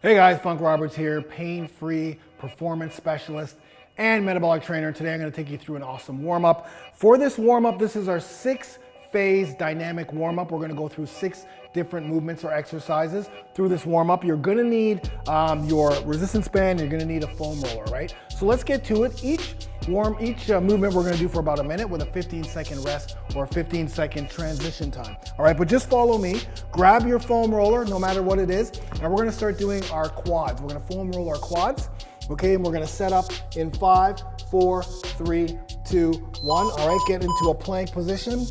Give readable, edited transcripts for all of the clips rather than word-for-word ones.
Hey guys, Funk Roberts here, pain-free performance specialist and metabolic trainer. Today I'm going to take you through an awesome warm-up. For this warm-up, this is our 6-phase dynamic warm-up. We're going to go through 6 different movements or exercises through this warm-up. You're going to need your resistance band, you're going to need a foam roller, right? So let's get to it. Each movement we're going to do for about a minute with a 15-second rest or a 15-second transition time. All right, but just follow me. Grab your foam roller, no matter what it is, and we're going to start doing our quads. We're going to foam roll our quads, okay? And we're going to set up in 5, 4, 3, 2, 1. All right, get into a plank position.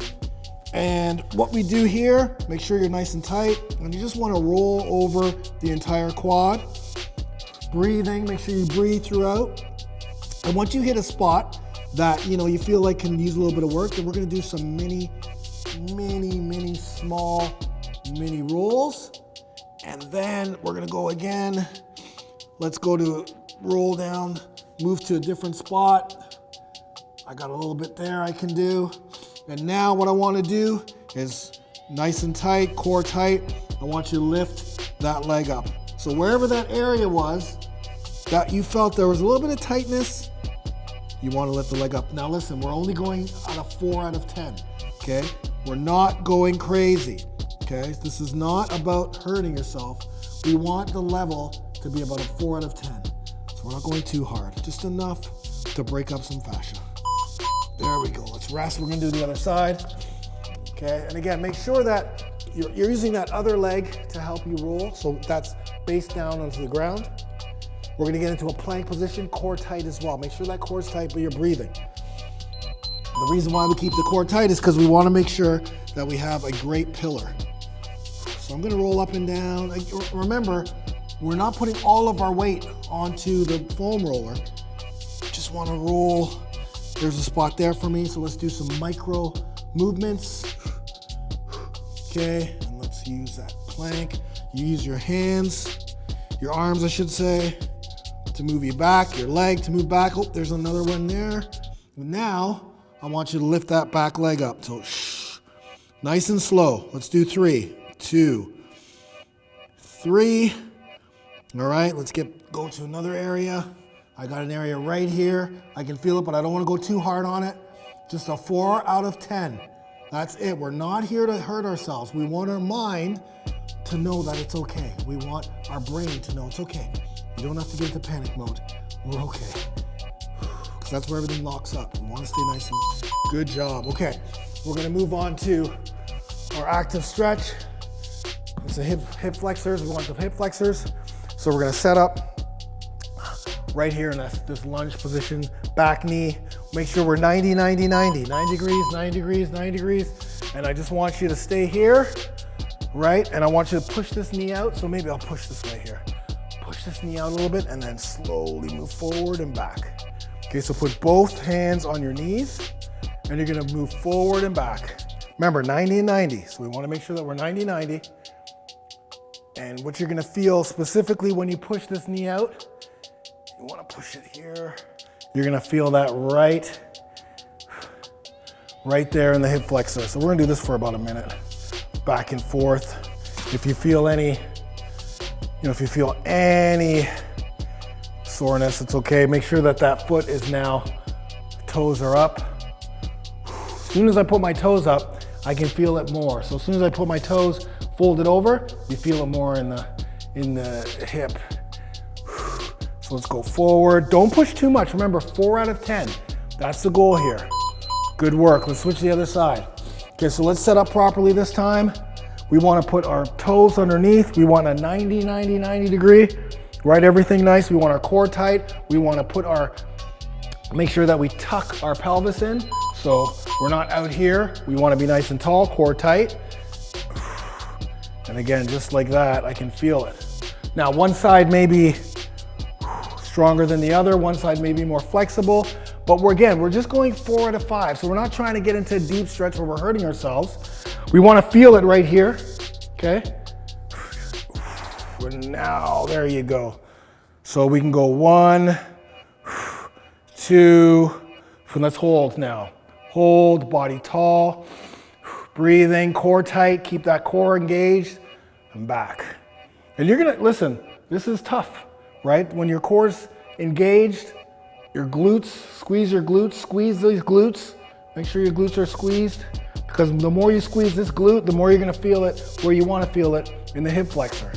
And what we do here, make sure you're nice and tight, and you just want to roll over the entire quad. Breathing, make sure you breathe throughout. And once you hit a spot that you feel like can use a little bit of work, then we're going to do some mini small mini rolls. And then we're going to go again. Let's go to roll down, move to a different spot. I got a little bit there I can do. And now what I want to do is nice and tight, core tight. I want you to lift that leg up. So wherever that area was that you felt there was a little bit of tightness, you want to lift the leg up. Now listen, we're only going at a 4 out of 10, okay? We're not going crazy, okay? This is not about hurting yourself. We want the level to be about a 4 out of 10. So we're not going too hard, just enough to break up some fascia. There we go, let's rest. We're gonna do the other side, okay? And again, make sure that you're using that other leg to help you roll, so that's face down onto the ground. We're gonna get into a plank position, core tight as well. Make sure that core's tight, but you're breathing. The reason why we keep the core tight is because we wanna make sure that we have a great pillar. So I'm gonna roll up and down. Remember, we're not putting all of our weight onto the foam roller. Just wanna roll. There's a spot there for me, so let's do some micro movements. Okay, and let's use that plank. You use your hands, your arms I should say, to move you back, your leg to move back. Oh, there's another one there. Now, I want you to lift that back leg up. So, nice and slow. Let's do 3, 2, 3. All right, let's go to another area. I got an area right here. I can feel it, but I don't want to go too hard on it. Just a 4 out of 10. That's it. We're not here to hurt ourselves. We want our mind to know that it's okay. We want our brain to know it's okay. You don't have to get into panic mode. We're okay. Because that's where everything locks up. We want to stay nice and good job. Okay, we're going to move on to our active stretch. It's the hip flexors. We want the hip flexors. So we're going to set up right here in this lunge position, back knee. Make sure we're 90, 90, 90. 9 degrees, 9 degrees, 9 degrees. And I just want you to stay here, right? And I want you to push this knee out. So maybe I'll push this way here. Push this knee out a little bit and then slowly move forward and back. Okay, so put both hands on your knees and you're gonna move forward and back. Remember, 90 and 90. So we wanna make sure that we're 90, 90. And what you're gonna feel specifically when you push this knee out, you wanna push it here. You're gonna feel that right there in the hip flexor. So we're gonna do this for about a minute. Back and forth. If you feel any soreness, it's okay. Make sure that foot is now, toes are up. As soon as I put my toes up, I can feel it more. So as soon as I put my toes folded over, you feel it more in the hip. So let's go forward. Don't push too much. Remember, 4 out of 10. That's the goal here. Good work. Let's switch to the other side. Okay, so let's set up properly this time. We want to put our toes underneath. We want a 90, 90, 90 degree. Right, everything nice. We want our core tight. We want to make sure that we tuck our pelvis in. So we're not out here. We want to be nice and tall, core tight. And again, just like that, I can feel it. Now, one side may be stronger than the other. One side may be more flexible. But we're just going 4 out of 5. So we're not trying to get into a deep stretch where we're hurting ourselves. We want to feel it right here, okay? And now, there you go. So we can go 1, 2, and let's hold now. Hold, body tall, breathing, core tight, keep that core engaged, and back. And you're gonna, listen, This is tough, right? When your core's engaged, your glutes, squeeze these glutes. Make sure your glutes are squeezed, because the more you squeeze this glute, the more you're gonna feel it where you wanna feel it, in the hip flexor.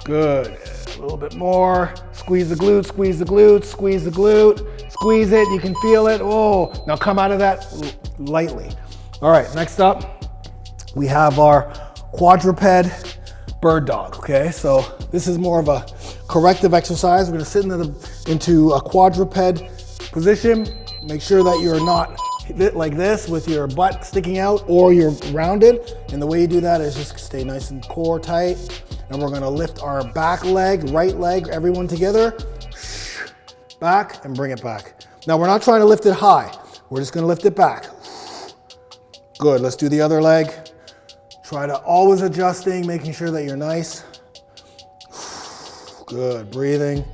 Good, a little bit more. Squeeze the glute, squeeze the glute, squeeze the glute. Squeeze it, you can feel it. Oh, now come out of that lightly. All right, next up, we have our quadruped bird dog, okay? So this is more of a corrective exercise. We're gonna sit into a quadruped position. Make sure that you're not like this with your butt sticking out, or you're rounded. And the way you do that is just stay nice and core tight. And we're gonna lift our back leg, right leg, everyone together. Back and bring it back. Now we're not trying to lift it high. We're just gonna lift it back. Good, let's do the other leg. Try to always adjusting, making sure that you're nice. Good, breathing.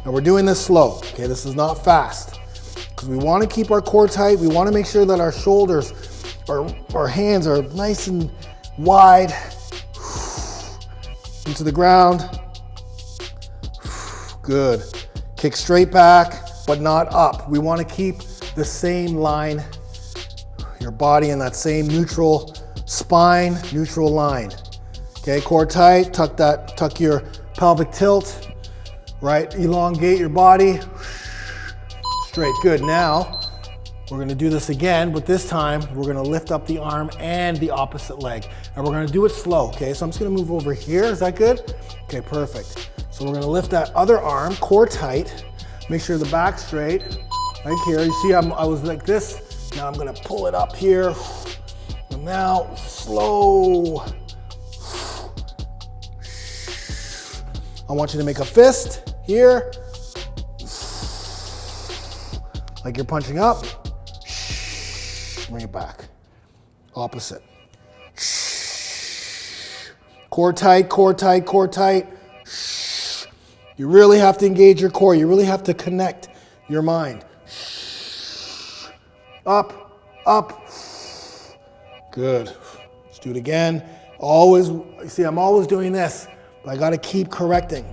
And we're doing this slow, okay? This is not fast. Because we wanna keep our core tight. We wanna make sure that our shoulders, our hands are nice and wide. Into the ground. Good. Kick straight back, but not up. We want to keep the same line, your body in that same neutral spine, neutral line. Okay, core tight, tuck your pelvic tilt, right? Elongate your body. Straight, good. Now, we're gonna do this again, but this time we're gonna lift up the arm and the opposite leg. And we're gonna do it slow, okay? So I'm just gonna move over here, is that good? Okay, perfect. So we're gonna lift that other arm, core tight. Make sure the back's straight, right here. You see I was like this. Now I'm gonna pull it up here. And now, slow. I want you to make a fist here. Like you're punching up. Bring it back. Opposite. Core tight, core tight, core tight. You really have to engage your core. You really have to connect your mind. Up, up. Good. Let's do it again. Always, you see, I'm always doing this, but I gotta keep correcting.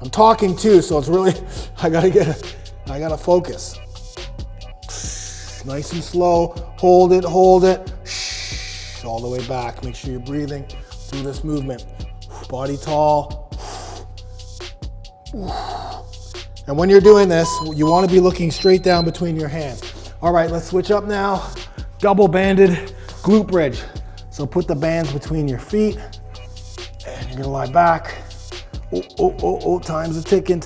I'm talking too, so it's really, I gotta focus. Nice and slow, hold it, all the way back. Make sure you're breathing through this movement. Body tall. And when you're doing this, you want to be looking straight down between your hands. All right, let's switch up now. Double banded glute bridge. So put the bands between your feet and you're gonna lie back. Oh, time's a ticking.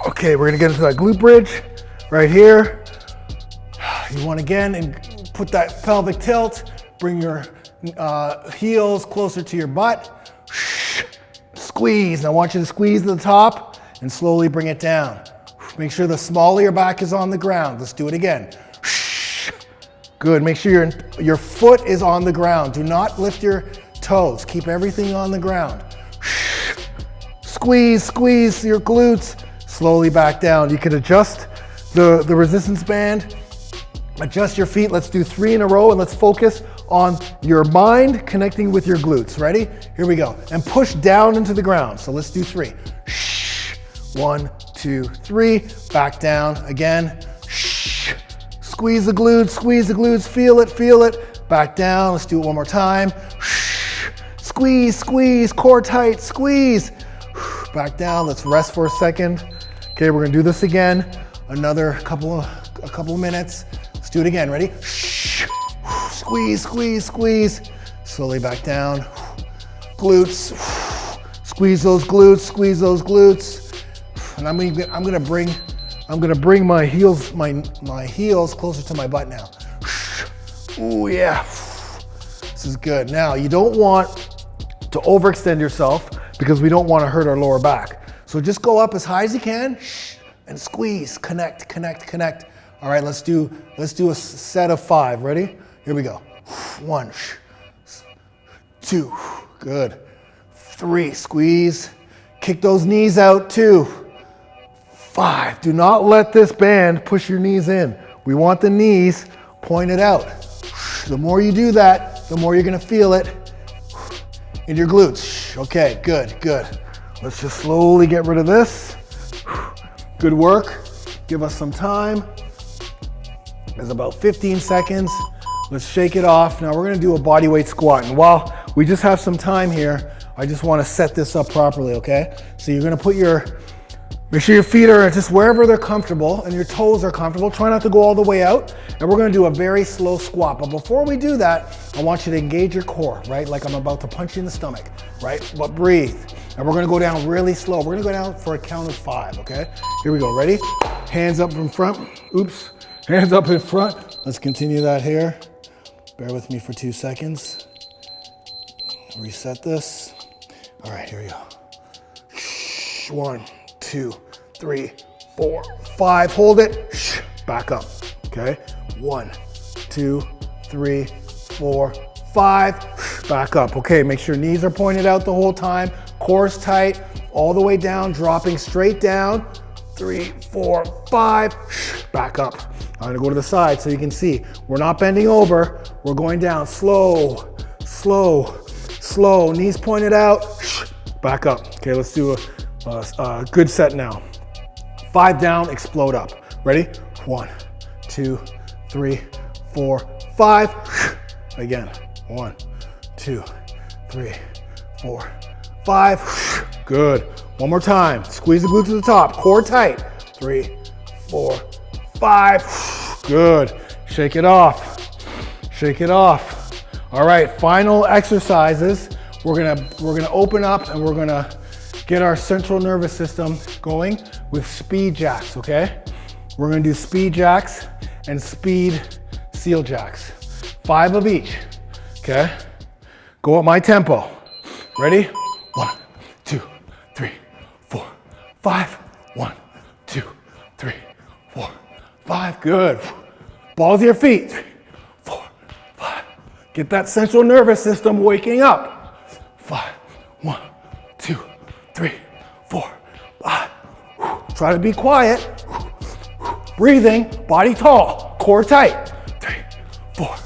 Okay, we're gonna get into that glute bridge. Right here, you want again and put that pelvic tilt, bring your heels closer to your butt, squeeze. Now I want you to squeeze to the top and slowly bring it down. Make sure the small of your back is on the ground. Let's do it again. Good, make sure your foot is on the ground. Do not lift your toes, keep everything on the ground. Squeeze your glutes, slowly back down. You can adjust the resistance band, adjust your feet. Let's do 3 in a row and let's focus on your mind connecting with your glutes. Ready? Here we go. And push down into the ground. So let's do 3. 1, 2, 3. Back down again. Squeeze the glutes, feel it. Back down. Let's do it one more time. Squeeze, core tight, squeeze. Back down. Let's rest for a second. Okay, we're gonna do this again. Another couple of minutes. Let's do it again. Ready? Squeeze. Slowly back down. Glutes. Squeeze those glutes. And I'm gonna bring my heels closer to my butt now. Ooh, yeah. This is good. Now, you don't want to overextend yourself because we don't want to hurt our lower back. So just go up as high as you can. And squeeze, connect. All right, let's do a set of 5. Ready? Here we go. 1, 2, good. 3, squeeze. Kick those knees out. 2, 5. Do not let this band push your knees in. We want the knees pointed out. The more you do that, the more you're gonna feel it in your glutes. Okay, good, good. Let's just slowly get rid of this. Good work. Give us some time. There's about 15 seconds. Let's shake it off. Now we're gonna do a bodyweight squat. And while we just have some time here, I just wanna set this up properly, okay? So you're gonna put make sure your feet are just wherever they're comfortable and your toes are comfortable. Try not to go all the way out. And we're gonna do a very slow squat. But before we do that, I want you to engage your core, right? Like I'm about to punch you in the stomach, right? But breathe. And we're gonna go down really slow. We're gonna go down for a count of 5, okay? Here we go, ready? Hands up in front. Oops, hands up in front. Let's continue that here. Bear with me for 2 seconds. Reset this. All right, here we go. 1, 2, 3, 4, 5. Hold it. Back up. Okay. 1, 2, 3, 4, 5. Back up. Okay. Make sure knees are pointed out the whole time. Core's tight. All the way down. Dropping straight down. 3, 4, 5. Back up. I'm gonna go to the side so you can see. We're not bending over. We're going down. Slow, slow, slow. Knees pointed out. Back up. Okay, let's do a good set now. 5 down, explode up. Ready? 1, 2, 3, 4, 5. Again. 1, 2, 3, 4, 5. Good. One more time. Squeeze the glute to the top. Core tight. 3, 4, 5. Good. Shake it off. Shake it off. All right, final exercises. We're gonna open up and we're gonna get our central nervous system going with speed jacks, okay? We're gonna do speed jacks and speed seal jacks. 5 of each, okay? Go at my tempo. Ready? 1, 2, 3, 4, 5. 1, 2, 3, 4, 5. Good. Balls to your feet. 3, 4, 5. Get that central nervous system waking up. 5. 1, 2, 3, 4, 5. Try to be quiet. Breathing, body tall, core tight. 3, 4,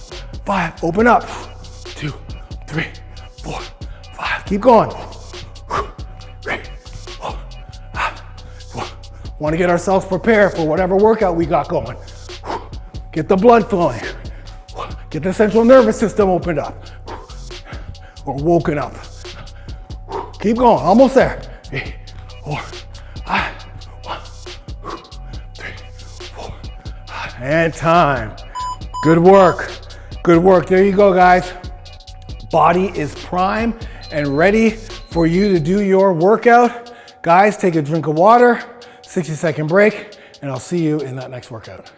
5. Open up. 2, 3, 4, 5. Keep going. 3, 4, 5. Want to get ourselves prepared for whatever workout we got going. Get the blood flowing. Get the central nervous system opened up or woken up. Keep going, almost there. 3, 4, 5. 1, 3, 4, 5. And time. Good work. Good work. There you go, guys. Body is prime and ready for you to do your workout. Guys, take a drink of water, 60-second break, and I'll see you in that next workout.